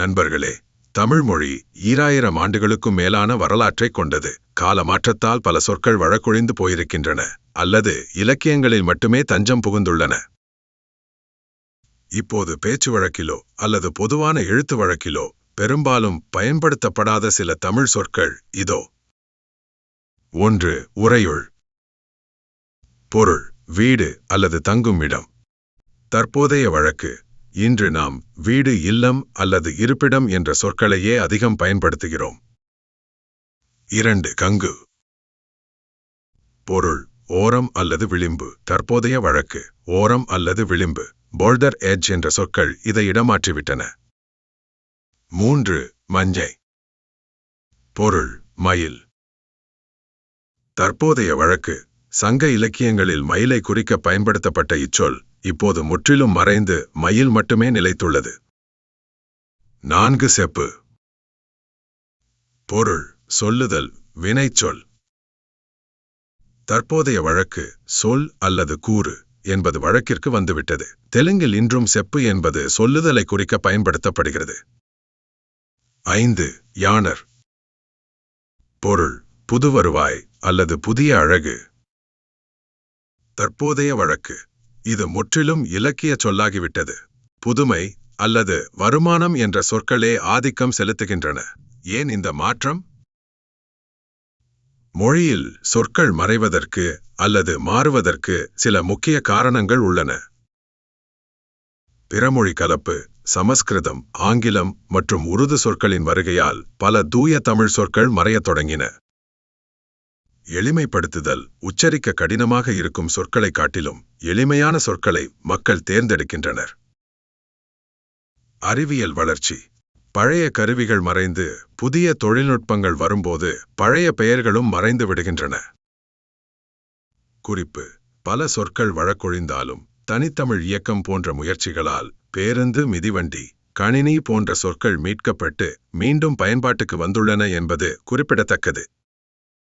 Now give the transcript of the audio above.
நண்பர்களே, தமிழ் மொழி 2000 ஆண்டுகளுக்கும் மேலான வரலாற்றைக் கொண்டது. கால மாற்றத்தால் பல சொற்கள் வழக்கொழிந்து போயிருக்கின்றன, அல்லது இலக்கியங்களில் மட்டுமே தஞ்சம் புகுந்துள்ளன. இப்போது பேச்சு வழக்கிலோ அல்லது பொதுவான எழுத்து வழக்கிலோ பெரும்பாலும் பயன்படுத்தப்படாத சில தமிழ் சொற்கள் இதோ. 1. உறையுள். பொருள்: வீடு அல்லது தங்கும் இடம். தற்போதைய வழக்கு: இன்று நாம் வீடு, இல்லம் அல்லது இருப்பிடம் என்ற சொற்களையே அதிகம் பயன்படுத்துகிறோம். 2. கங்கு. பொருள்: ஓரம் அல்லது விளிம்பு. தற்போதைய வழக்கு: ஓரம் அல்லது விளிம்பு, போல்டர் எட்ஜ் என்ற சொற்கள் இதை இடமாற்றிவிட்டன. 3. மஞ்சை. பொருள்: மயில். தற்போதைய வழக்கு: சங்க இலக்கியங்களில் மயிலை குறிக்க பயன்படுத்தப்பட்ட இச்சொல் இப்போது முற்றிலும் மறைந்து மயில் மட்டுமே நிலைத்துள்ளது. 4. செப்பு. பொருள்: சொல்லுதல், வினைச்சொல். தற்போதைய வழக்கு: சொல் அல்லது கூறு என்பது வழக்கிற்கு வந்துவிட்டது. தெலுங்கில் இன்றும் செப்பு என்பது சொல்லுதலை குறிக்க பயன்படுத்தப்படுகிறது. 5. யாணர். பொருள்: புது வருவாய் அல்லது புதிய அழகு. தற்போதைய வழக்கு: இது முற்றிலும் இலக்கிய சொல்லாகிவிட்டது. புதுமை அல்லது வருமானம் என்ற சொற்களே ஆதிக்கம் செலுத்துகின்றன. ஏன் இந்த மாற்றம்? மொழியில் சொற்கள் மறைவதற்கு அல்லது மாறுவதற்கு சில முக்கிய காரணங்கள் உள்ளன. பிறமொழி கலப்பு, சமஸ்கிருதம், ஆங்கிலம் மற்றும் உருது சொற்களின் வருகையால் பல தூய தமிழ் சொற்கள் மறையத் தொடங்கின. எளிமைப்படுத்துதல்: உச்சரிக்க கடினமாக இருக்கும் சொற்களை காட்டிலும் எளிமையான சொற்களை மக்கள் தேர்ந்தெடுக்கின்றனர். அறிவியல் வளர்ச்சி: பழைய கருவிகள் மறைந்து புதிய தொழில்நுட்பங்கள் வரும்போது பழைய பெயர்களும் மறைந்து விடுகின்றன. குறிப்பு: பல சொற்கள் வழக்கொழிந்தாலும் தனித்தமிழ் இயக்கம் போன்ற முயற்சிகளால் பேருந்து, மிதிவண்டி, கணினி போன்ற சொற்கள் மீட்கப்பட்டு மீண்டும் பயன்பாட்டுக்கு வந்துள்ளன என்பது குறிப்பிடத்தக்கது.